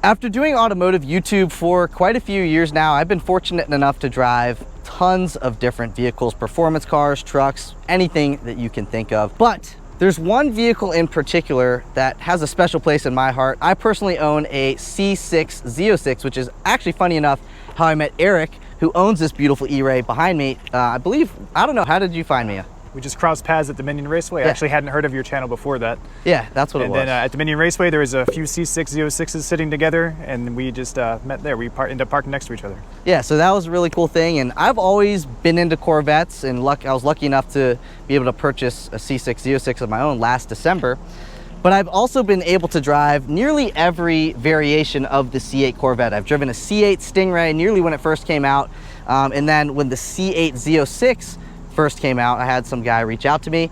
After doing automotive YouTube for quite a few years now, I've been fortunate enough to drive tons of different vehicles, performance cars, trucks, anything that you can think of. But there's one vehicle in particular that has a special place in my heart. I personally own a C6 Z06, which is actually, funny enough, how I met Eric, who owns this beautiful E-Ray behind me. I don't know, how did you find me? We just crossed paths at Dominion Raceway. Yeah. I actually hadn't heard of your channel before that. Yeah, that's what it was. And then at Dominion Raceway, there was a few C6 Z06s sitting together, and we just met there. We ended up parking next to each other. Yeah, so that was a really cool thing. And I've always been into Corvettes, and I was lucky enough to be able to purchase a C6 Z06 of my own last December. But I've also been able to drive nearly every variation of the C8 Corvette. I've driven a C8 Stingray nearly when it first came out. And then when the C8 Z06 first came out, I had some guy reach out to me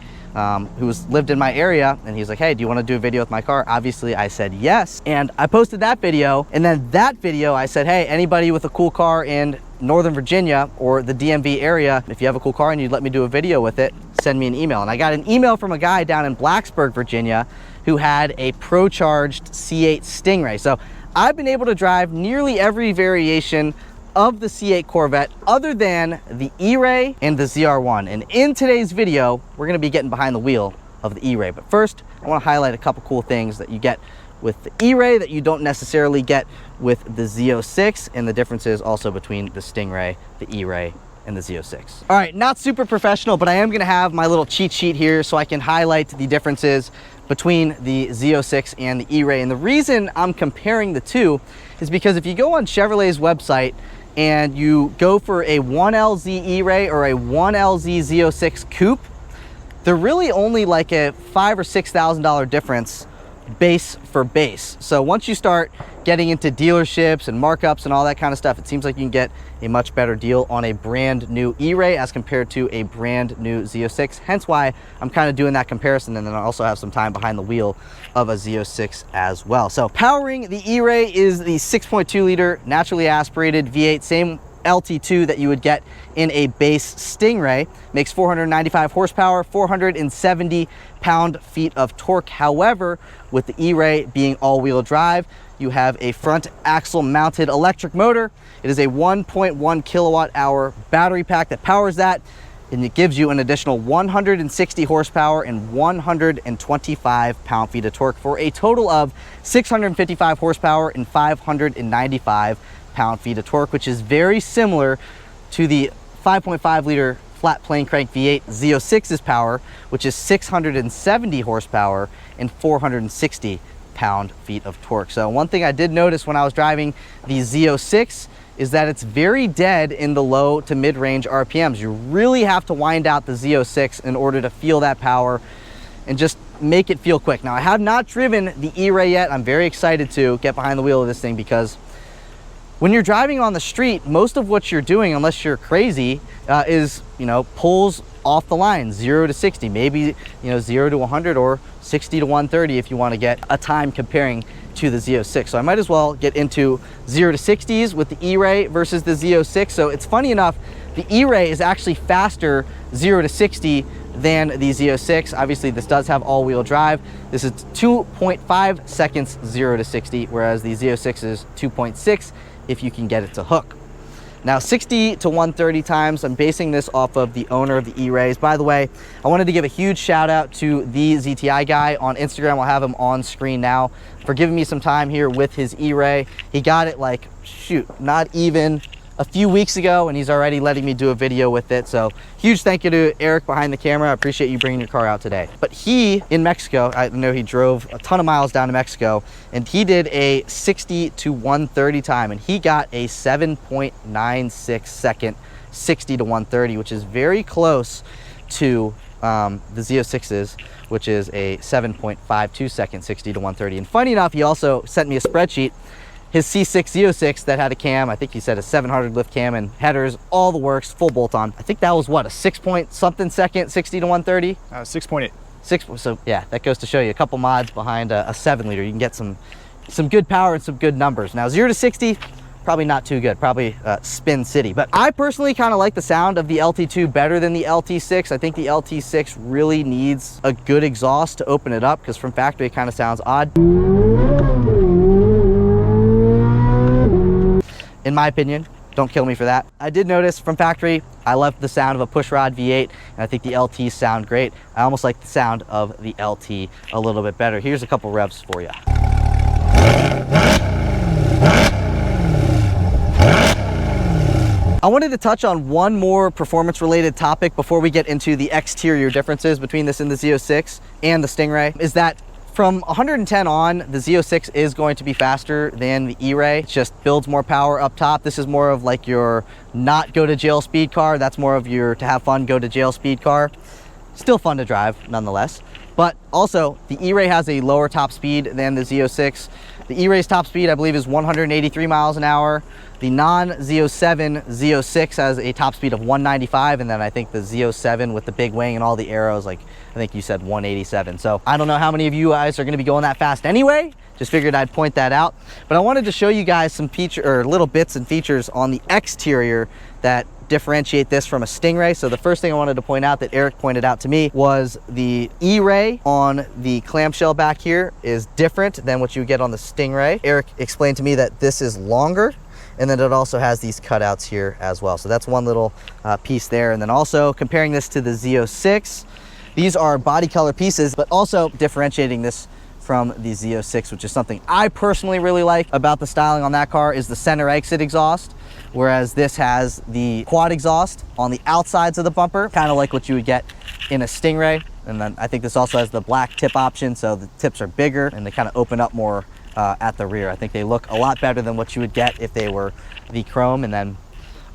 who lived in my area, and he's like, hey, do you want to do a video with my car? Obviously I said yes, and I posted that video. And then that video I said, hey, anybody with a cool car in Northern Virginia or the DMV area, if you have a cool car and you'd let me do a video with it, send me an email. And I got an email from a guy down in Blacksburg, Virginia, who had a pro-charged C8 Stingray. So I've been able to drive nearly every variation of the C8 Corvette other than the E-Ray and the ZR1. And in today's video, we're gonna be getting behind the wheel of the E-Ray. But first, I wanna highlight a couple cool things that you get with the E-Ray that you don't necessarily get with the Z06, and the differences also between the Stingray, the E-Ray, and the Z06. All right, not super professional, but I am gonna have my little cheat sheet here so I can highlight the differences between the Z06 and the E-Ray. And the reason I'm comparing the two is because if you go on Chevrolet's website and you go for a 1LZ E-Ray or a 1LZ Z06 Coupe, they're really only like a $5,000 or $6,000 difference base for base. So once you start getting into dealerships and markups and all that kind of stuff, it seems like you can get a much better deal on a brand new E-Ray as compared to a brand new Z06. Hence why I'm kind of doing that comparison, and then I also have some time behind the wheel of a Z06 as well. So powering the E-Ray is the 6.2 liter naturally aspirated V8, same LT2 that you would get in a base Stingray. Makes 495 horsepower, 470 pound-feet of torque. However, with the E-Ray being all-wheel drive, you have a front axle mounted electric motor. It is a 1.1 kilowatt-hour battery pack that powers that, and it gives you an additional 160 horsepower and 125 pound-feet of torque for a total of 655 horsepower and 595 pound-feet of torque, which is very similar to the 5.5 liter flat plane crank V8 Z06's power, which is 670 horsepower and 460 pound-feet of torque. So one thing I did notice when I was driving the Z06 is that it's very dead in the low to mid-range RPMs. You really have to wind out the Z06 in order to feel that power and just make it feel quick. Now, I have not driven the E-Ray yet. I'm very excited to get behind the wheel of this thing because when you're driving on the street, most of what you're doing, unless you're crazy, is, pulls off the line, 0 to 60, maybe, 0 to 100 or 60 to 130 if you want to get a time comparing to the Z06. So I might as well get into 0 to 60s with the E-Ray versus the Z06. So it's funny enough, the E-Ray is actually faster 0 to 60 than the Z06. Obviously, this does have all-wheel drive. This is 2.5 seconds 0 to 60, whereas the Z06 is 2.6 if you can get it to hook. Now, 60 to 130 times, I'm basing this off of the owner of the E-Rays. By the way, I wanted to give a huge shout out to the ZTI guy on Instagram. I'll have him on screen now, for giving me some time here with his E-Ray. He got it like, not even a few weeks ago, and he's already letting me do a video with it. So huge thank you to Eric behind the camera. I appreciate you bringing your car out today. But he, in Mexico, I know he drove a ton of miles down to Mexico, and he did a 60 to 130 time, and he got a 7.96 second 60 to 130, which is very close to the Z06's, which is a 7.52 second 60 to 130. And funny enough, he also sent me a spreadsheet. His C6 Z06 that had a cam, I think he said a 700 lift cam and headers, all the works, full bolt on. I think that was what, a 6 point something second 60 to 130? 6.8. So yeah, that goes to show you a couple mods behind a 7 liter. You can get some good power and some good numbers. Now 0 to 60, probably not too good, probably spin city. But I personally kind of like the sound of the LT2 better than the LT6. I think the LT6 really needs a good exhaust to open it up, because from factory it kind of sounds odd. in my opinion. Don't kill me for that. I did notice from factory, I left the sound of a pushrod V8, and I think the LTs sound great. I almost like the sound of the LT a little bit better. Here's a couple revs for you. I wanted to touch on one more performance-related topic before we get into the exterior differences between this and the Z06 and the Stingray, is that from 110 on, the Z06 is going to be faster than the E-Ray. It just builds more power up top. This is more of like your not go to jail speed car. That's more of your to have fun, go to jail speed car. Still fun to drive nonetheless. But also the E-Ray has a lower top speed than the Z06. The E-Ray's top speed, I believe, is 183 miles an hour. The non-Z07 Z06 has a top speed of 195, and then I think the Z07 with the big wing and all the arrows, like I think you said 187. So I don't know how many of you guys are going to be going that fast anyway. Just figured I'd point that out. But I wanted to show you guys some little bits and features on the exterior that differentiate this from a Stingray. So the first thing I wanted to point out that Eric pointed out to me was the E-Ray on the clamshell back here is different than what you get on the Stingray. Eric explained to me that this is longer, and then it also has these cutouts here as well. So that's one little piece there. And then also comparing this to the Z06, these are body color pieces, but also differentiating this from the Z06, which is something I personally really like about the styling on that car, is the center exit exhaust, whereas this has the quad exhaust on the outsides of the bumper, kind of like what you would get in a Stingray. And then I think this also has the black tip option, so the tips are bigger and they kind of open up more at the rear. I think they look a lot better than what you would get if they were the chrome. And then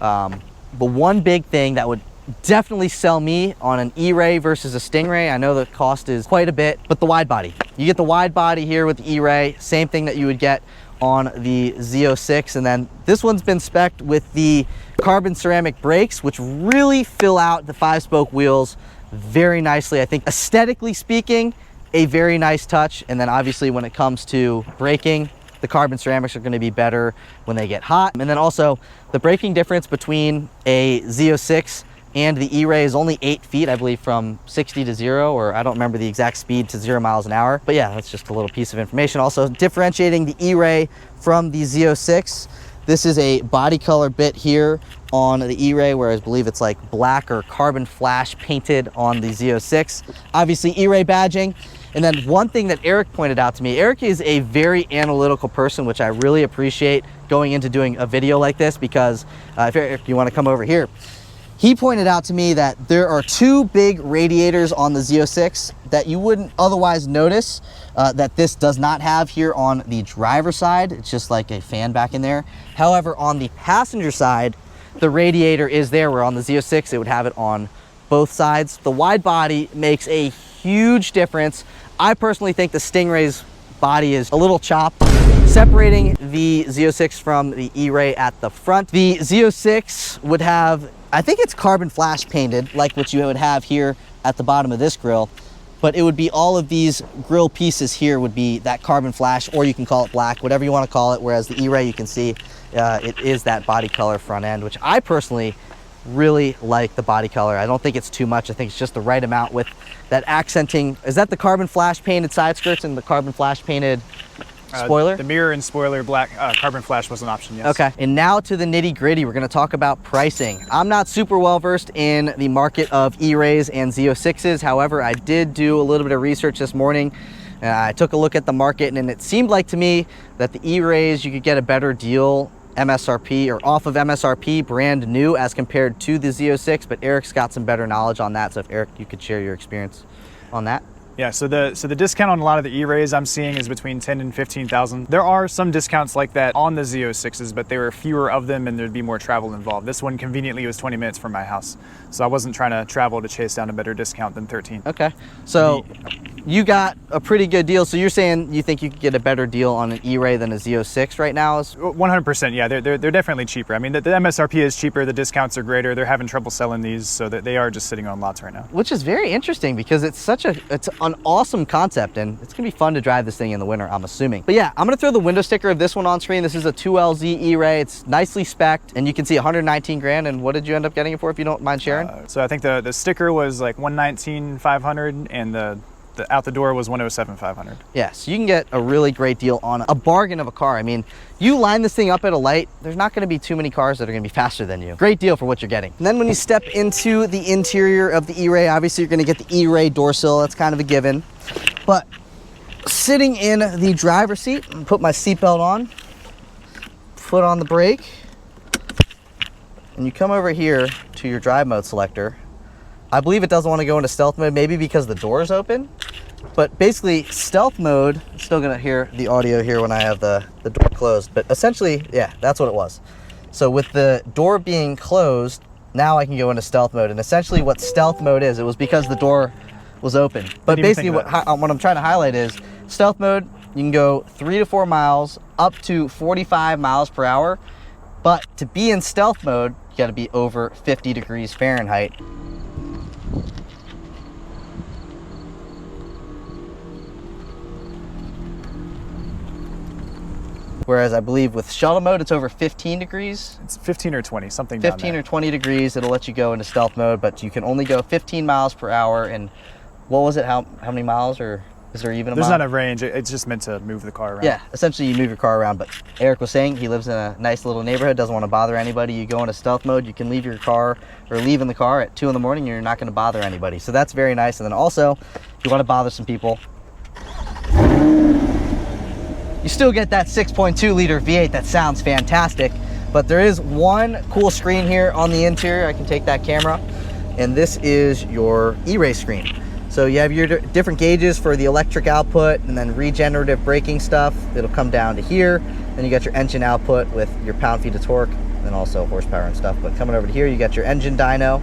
the one big thing that would definitely sell me on an E-Ray versus a Stingray, I know the cost is quite a bit, but the wide body. You get the wide body here with the E-Ray, same thing that you would get on the Z06. And then this one's been spec'd with the carbon ceramic brakes, which really fill out the 5-spoke wheels very nicely. I think aesthetically speaking, a very nice touch. And then obviously when it comes to braking, the carbon ceramics are going to be better when they get hot. And then also the braking difference between a Z06 and the E-Ray is only 8 feet, I believe, from 60 to 0, or I don't remember the exact speed to 0 miles an hour. But yeah, that's just a little piece of information. Also differentiating the E-Ray from the Z06, this is a body color bit here on the E-Ray, whereas I believe it's like black or carbon flash painted on the Z06. Obviously E-Ray badging. And then one thing that Eric pointed out to me, Eric is a very analytical person, which I really appreciate going into doing a video like this, because if you want to come over here, he pointed out to me that there are 2 big radiators on the Z06 that you wouldn't otherwise notice that this does not have here on the driver's side. It's just like a fan back in there. However, on the passenger side, the radiator is there, where on the Z06, it would have it on both sides. The wide body makes a huge difference. I personally think the Stingray's body is a little chopped, separating the Z06 from the E-Ray at the front. The Z06 would have, I think it's carbon flash painted, like what you would have here at the bottom of this grille, but it would be all of these grille pieces here would be that carbon flash, or you can call it black, whatever you want to call it, whereas the E-Ray, you can see it is that body color front end, which I personally really like the body color. I don't think it's too much. I think it's just the right amount with that accenting. Is that the carbon flash painted side skirts and the carbon flash painted spoiler? The mirror and spoiler black, carbon flash was an option, yes. Okay, and now to the nitty gritty, we're gonna talk about pricing. I'm not super well versed in the market of E-Rays and Z06s. However, I did do a little bit of research this morning. I took a look at the market, and it seemed like to me that the E-Rays, you could get a better deal MSRP or off of MSRP brand new as compared to the Z06, but Eric's got some better knowledge on that. So if Eric, you could share your experience on that. Yeah, so the discount on a lot of the E-Rays I'm seeing is between 10 and 15,000. There are some discounts like that on the Z06s, but there were fewer of them and there'd be more travel involved. This one conveniently was 20 minutes from my house, so I wasn't trying to travel to chase down a better discount than 13. Okay, so you got a pretty good deal. So you're saying you think you could get a better deal on an E-Ray than a Z06 right now? 100%, yeah, they're definitely cheaper. I mean, the MSRP is cheaper, the discounts are greater. They're having trouble selling these, so that they are just sitting on lots right now. Which is very interesting, because it's an awesome concept, and it's gonna be fun to drive this thing in the winter, I'm assuming. But yeah, I'm gonna throw the window sticker of this one on screen. This is a 2LZ E-Ray. It's nicely spec'd, and you can see 119 grand. And what did you end up getting it for, if you don't mind sharing? So I think the sticker was like 119,500, and the out the door was 107,500. Yeah, so you can get a really great deal on a bargain of a car. I mean, you line this thing up at a light, there's not gonna be too many cars that are gonna be faster than you. Great deal for what you're getting. And then when you step into the interior of the E-Ray, obviously you're gonna get the E-Ray door sill, that's kind of a given. But sitting in the driver's seat, I'm gonna put my seatbelt on, foot on the brake, and you come over here to your drive mode selector. I believe it doesn't want to go into stealth mode, maybe because the door is open. But basically, stealth mode, I'm still gonna hear the audio here when I have the door closed, but essentially, yeah, that's what it was. So with the door being closed, now I can go into stealth mode. And essentially what stealth mode is, it was because the door was open. But basically what I'm trying to highlight is, stealth mode, you can go 3 to 4 miles, up to 45 miles per hour. But to be in stealth mode, you gotta be over 50 degrees Fahrenheit. Whereas I believe with shuttle mode, it's over 15 degrees. It's 15 or 20, something down 15 there. or 20 degrees, it'll let you go into stealth mode, but you can only go 15 miles per hour. And what was it, how many miles, or is there even a There's mile? not a range, it's just meant to move the car around. Yeah, essentially you move your car around, but Eric was saying he lives in a nice little neighborhood, doesn't want to bother anybody. You go into stealth mode, you can leave your car, or leave in the car at 2 in the morning, and you're not going to bother anybody. So that's very nice. And then also, if you want to bother some people, you still get that 6.2 liter V8 that sounds fantastic. But there is one cool screen here on the interior. I can take that camera, and this is your E-Ray screen. So you have your different gauges for the electric output, and then regenerative braking stuff. It'll come down to here. Then you got your engine output with your pound-feet of torque, and also horsepower and stuff. But coming over to here, you got your engine dyno,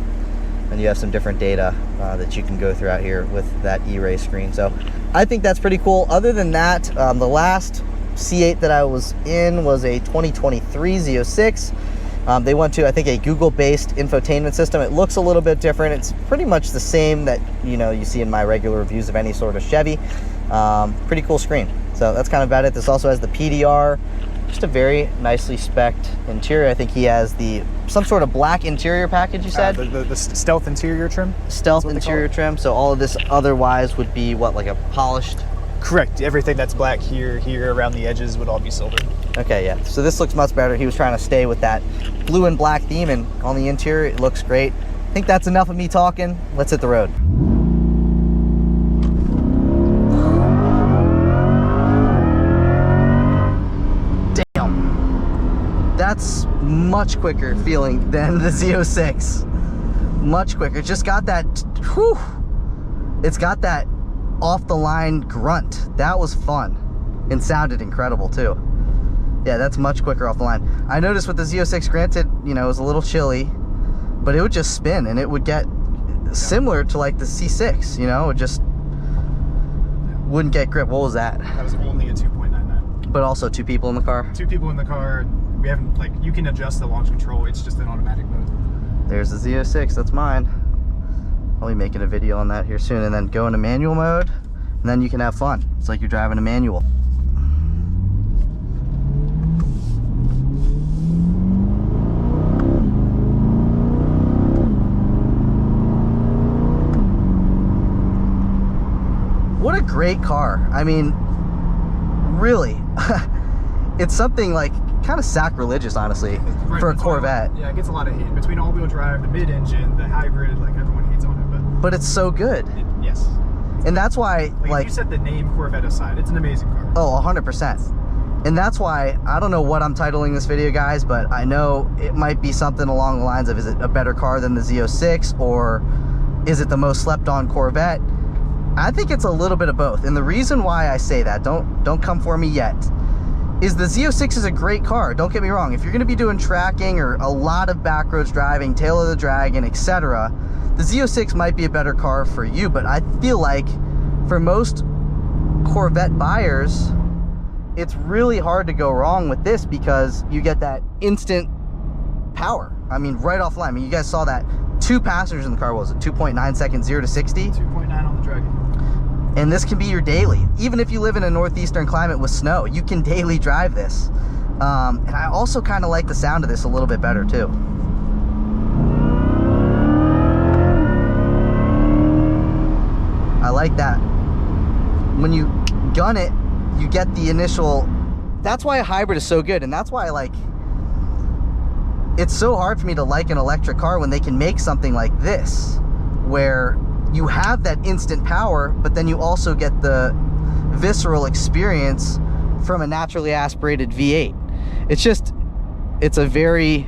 and you have some different data that you can go through out here with that E-Ray screen. So I think that's pretty cool. Other than that, the last C8 that I was in was a 2023 Z06. They went to, I think, a Google-based infotainment system. It looks a little bit different. It's pretty much the same that you see in my regular reviews of any sort of Chevy. Pretty cool screen. So that's kind of about it. This also has the PDR. Just a very nicely spec'd interior. I think he has some sort of black interior package, you said? The stealth interior trim? Stealth interior trim. So all of this otherwise would be what, like a polished? Correct. Everything that's black here, around the edges would all be silver. Okay, yeah. So this looks much better. He was trying to stay with that blue and black theme, and on the interior, it looks great. I think that's enough of me talking. Let's hit the road. Damn. That's much quicker feeling than the Z06. Much quicker. It just got that, whew. It's got that off the line grunt. That was fun and sounded incredible too. Yeah, that's much quicker off the line. I noticed with the Z06, granted, it was a little chilly, but it would just spin and it would get similar to like the C6, it just wouldn't get grip. What was that? That was only a 2.99. But also 2 people in the car? 2 people in the car. We haven't, you can adjust the launch control. It's just in automatic mode. There's the Z06, that's mine. I'll be making a video on that here soon, and then go into manual mode, and then you can have fun. It's like you're driving a manual. What a great car. I mean, really. It's something like kind of sacrilegious, honestly, right, for a Corvette. Yeah, it gets a lot of hate. Between all-wheel drive, the mid-engine, the hybrid, everyone hates on it. But it's so good. Yes. And that's why, if you set the name Corvette aside, it's an amazing car. Oh, 100%. And that's why, I don't know what I'm titling this video, guys, but I know it might be something along the lines of, is it a better car than the Z06, or is it the most slept on Corvette? I think it's a little bit of both. And the reason why I say that, don't come for me yet, is the Z06 is a great car. Don't get me wrong. If you're gonna be doing tracking or a lot of backroads driving, tail of the dragon, etc., the Z06 might be a better car for you, but I feel like for most Corvette buyers, it's really hard to go wrong with this because you get that instant power. I mean, right off the line. I mean, you guys saw that 2 passengers in the car. What was it, 2.9 seconds, 0 to 60? 2.9 on the Dragon. And this can be your daily. Even if you live in a northeastern climate with snow, you can daily drive this. And I also kind of like the sound of this a little bit better too. I like that. when you gun it, you get the initial, that's why a hybrid is so good. And that's why it's so hard for me to like an electric car when they can make something like this, where you have that instant power, but then you also get the visceral experience from a naturally aspirated V8. It's a very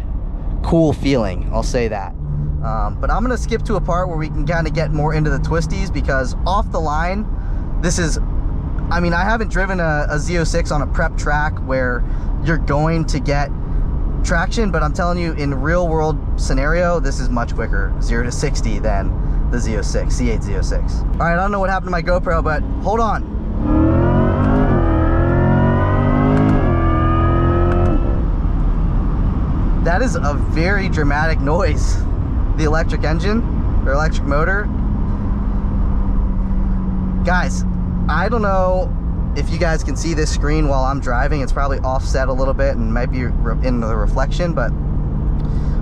cool feeling, I'll say that. But I'm gonna skip to a part where we can kind of get more into the twisties, because off the line, this is, I mean, I haven't driven a Z06 on a prep track where you're going to get traction, but I'm telling you, in real world scenario, this is much quicker 0 to 60 than the Z06, C8 Z06. All right, I don't know what happened to my GoPro, but hold on. That is a very dramatic noise. The electric engine or electric motor. Guys, I don't know if you guys can see this screen while I'm driving. It's probably offset a little bit and might be in the reflection, but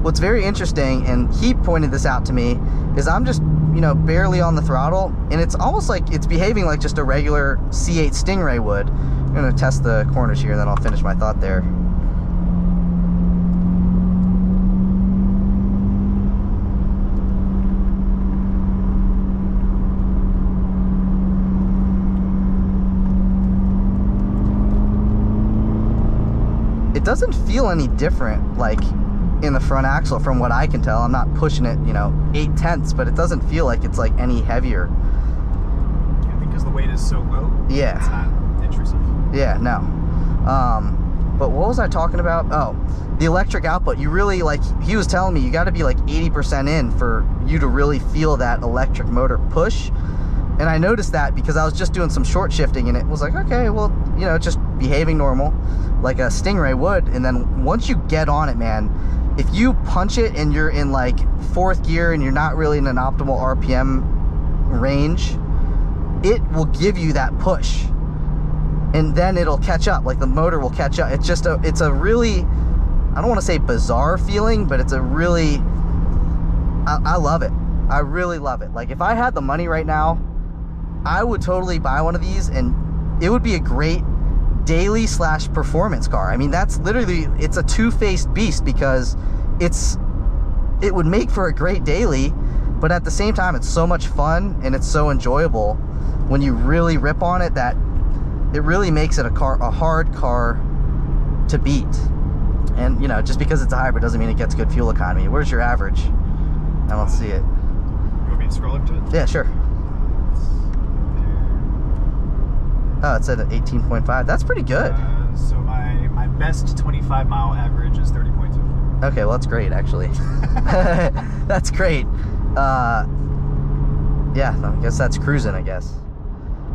what's very interesting, and he pointed this out to me, is I'm just, you know, barely on the throttle, and it's almost like it's behaving like just a regular C8 Stingray would. I'm gonna test the corners here and then I'll finish my thought there. It doesn't feel any different, like in the front axle, from what I can tell. I'm not pushing it, you know, 8/10, but it doesn't feel like it's like any heavier. I think because the weight is so low. Yeah. It's not intrusive. Yeah, no. But what was I talking about? Oh, the electric output. You really, like, he was telling me, you got to be like 80% in for you to really feel that electric motor push. And I noticed that because I was just doing some short shifting, and it was like, okay, well, you know, just behaving normal like a Stingray would. And then once you get on it, man, if you punch it and you're in like 4th gear and you're not really in an optimal RPM range, it will give you that push, and then it'll catch up. Like, the motor will catch up. It's just it's a really, I don't want to say bizarre feeling, but it's a really, I love it. I really love it. Like, if I had the money right now, I would totally buy one of these, and it would be a great daily / performance car. I mean, that's literally, it's a two-faced beast, because it would make for a great daily, but at the same time, it's so much fun and it's so enjoyable when you really rip on it, that it really makes it a hard car to beat. And, you know, just because it's a hybrid doesn't mean it gets good fuel economy. Where's your average? I don't see it. You want me to scroll up to it? Yeah, sure. Oh, it's at 18.5. That's pretty good. So my best 25-mile average is 30.2. Okay, well, that's great, actually. That's great. Yeah, I guess that's cruising, I guess.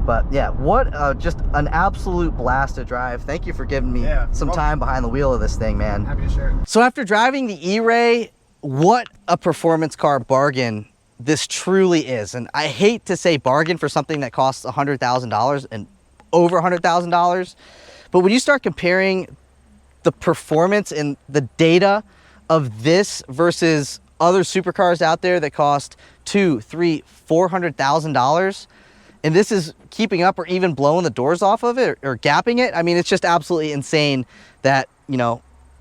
But yeah, what just an absolute blast to drive. Thank you for giving me some time behind the wheel of this thing, man. Happy to share it. So after driving the E-Ray, what a performance car bargain this truly is. And I hate to say bargain for something that costs $100,000 and over $100,000, but when you start comparing the performance and the data of this versus other supercars out there that cost $200,000, $300,000, $400,000, and this is keeping up or even blowing the doors off of it or gapping it, I mean, it's just absolutely insane that, you know,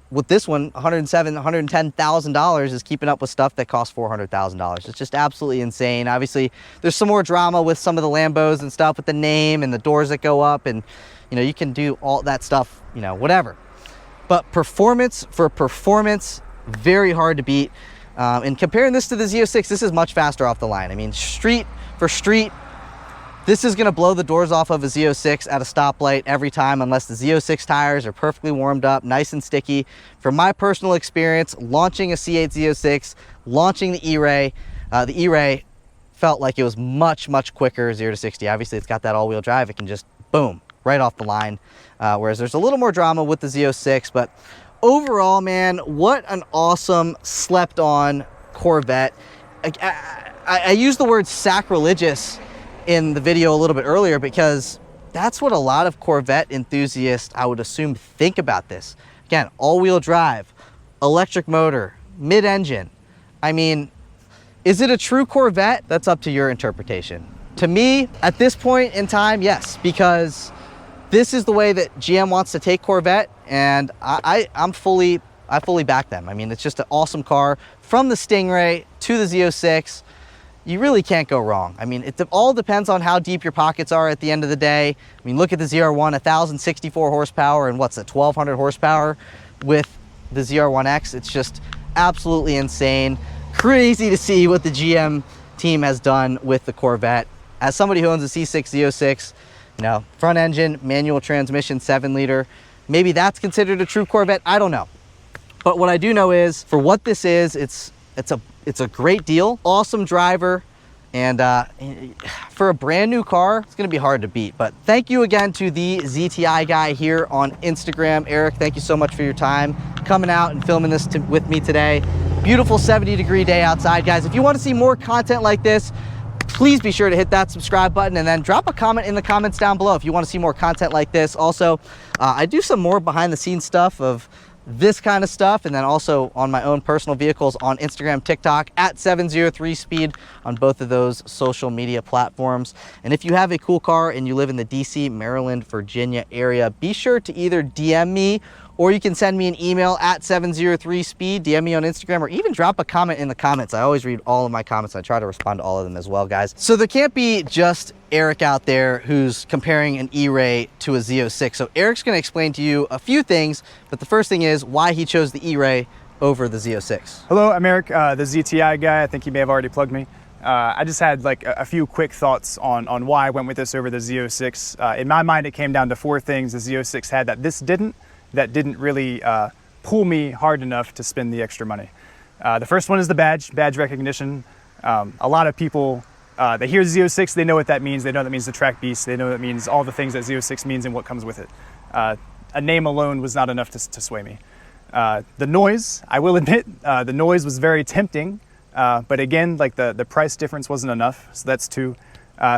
with this one, $107,000, $110,000 is keeping up with stuff that costs $400,000. It's just absolutely insane. Obviously, there's some more drama with some of the Lambos and stuff with the name and the doors that go up, and, you know, you can do all that stuff, you know, whatever. But performance for performance, very hard to beat. And comparing this to the Z06, this is much faster off the line. I mean, street for street, this is gonna blow the doors off of a Z06 at a stoplight every time, unless the Z06 tires are perfectly warmed up, nice and sticky. From my personal experience, launching a C8 Z06, launching the E-Ray felt like it was much, much quicker 0 to 60. Obviously, it's got that all-wheel drive. It can just, boom, right off the line. Whereas there's a little more drama with the Z06, but overall, man, what an awesome slept-on Corvette. I used the word sacrilegious in the video a little bit earlier because that's what a lot of Corvette enthusiasts, I would assume, think about this. Again, all-wheel drive, electric motor, mid-engine. I mean, is it a true Corvette? That's up to your interpretation. to me, at this point in time, yes, because this is the way that GM wants to take Corvette, and I fully back them. I mean, it's just an awesome car. From the Stingray to the Z06, you really can't go wrong. I mean, it all depends on how deep your pockets are at the end of the day. I mean, look at the ZR1, 1,064 horsepower, and what's it, 1,200 horsepower with the ZR1X. It's just absolutely insane. Crazy to see what the GM team has done with the Corvette. As somebody who owns a C6 Z06, you know, front engine, manual transmission, 7-liter, maybe that's considered a true Corvette. I don't know. But what I do know is, for what this is, it's a great deal, awesome driver, and for a brand new car, it's gonna be hard to beat. But thank you again to the ZTI guy here on Instagram. Eric, thank you so much for your time coming out and filming this with me today. Beautiful 70-degree day outside, guys. If you want to see more content like this, please be sure to hit that subscribe button, and then drop a comment in the comments down below if you want to see more content like this. Also, I do some more behind the scenes stuff of this kind of stuff, and then also on my own personal vehicles on Instagram, TikTok, at 703 Speed on both of those social media platforms. And if you have a cool car and you live in the DC, Maryland, Virginia area, be sure to either DM me, or you can send me an email at 703 Speed, DM me on Instagram, or even drop a comment in the comments. I always read all of my comments. I try to respond to all of them as well, guys. So there can't be just Eric out there who's comparing an E-Ray to a Z06. So Eric's gonna explain to you a few things, but the first thing is why he chose the E-Ray over the Z06. Hello, I'm Eric, the ZTI guy. I think he may have already plugged me. I just had like a few quick thoughts on why I went with this over the Z06. In my mind, it came down to 4 things the Z06 had that this didn't, that didn't really pull me hard enough to spend the extra money. The first one is the badge recognition. A lot of people, they hear Z06, they know what that means. They know that means the track beast. They know that means all the things that Z06 means and what comes with it. A name alone was not enough to sway me. The noise, I will admit, the noise was very tempting, but again, like the price difference wasn't enough, so that's 2.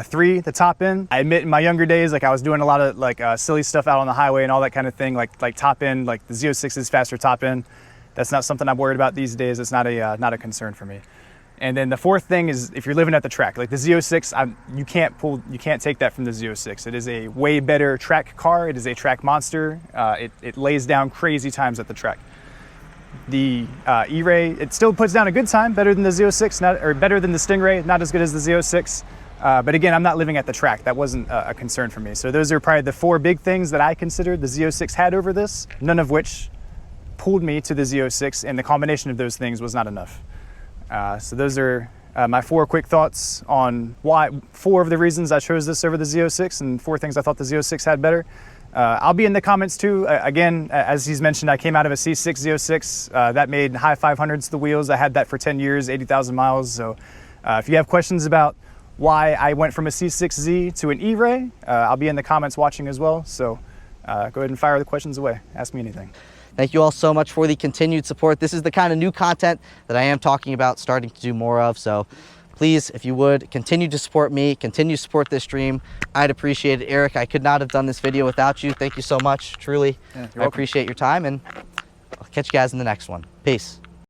3, the top end. I admit in my younger days, like I was doing a lot of like silly stuff out on the highway and all that kind of thing, like top end, like the Z06's faster top end. That's not something I'm worried about these days. It's not a concern for me. And then the 4th thing is if you're living at the track, like the Z06, you can't take that from the Z06. It is a way better track car. It is a track monster. It lays down crazy times at the track. The E-Ray, it still puts down a good time, better than the Z06, or better than the Stingray, not as good as the Z06. But again, I'm not living at the track. That wasn't a concern for me. So those are probably the 4 big things that I considered the Z06 had over this, none of which pulled me to the Z06, and the combination of those things was not enough. So those are my 4 quick thoughts on why, 4 of the reasons I chose this over the Z06, and 4 things I thought the Z06 had better. I'll be in the comments too. Again, as he's mentioned, I came out of a C6 Z06 that made high 500s to the wheels. I had that for 10 years, 80,000 miles. So if you have questions about why I went from a C6Z to an E-Ray, I'll be in the comments watching as well. So go ahead and fire the questions away. Ask me anything. Thank you all so much for the continued support. This is the kind of new content that I am talking about, starting to do more of. So please, if you would, continue to support me, continue to support this stream. I'd appreciate it. Eric, I could not have done this video without you. Thank you so much, truly. Yeah, I appreciate your time, and I'll catch you guys in the next one. Peace.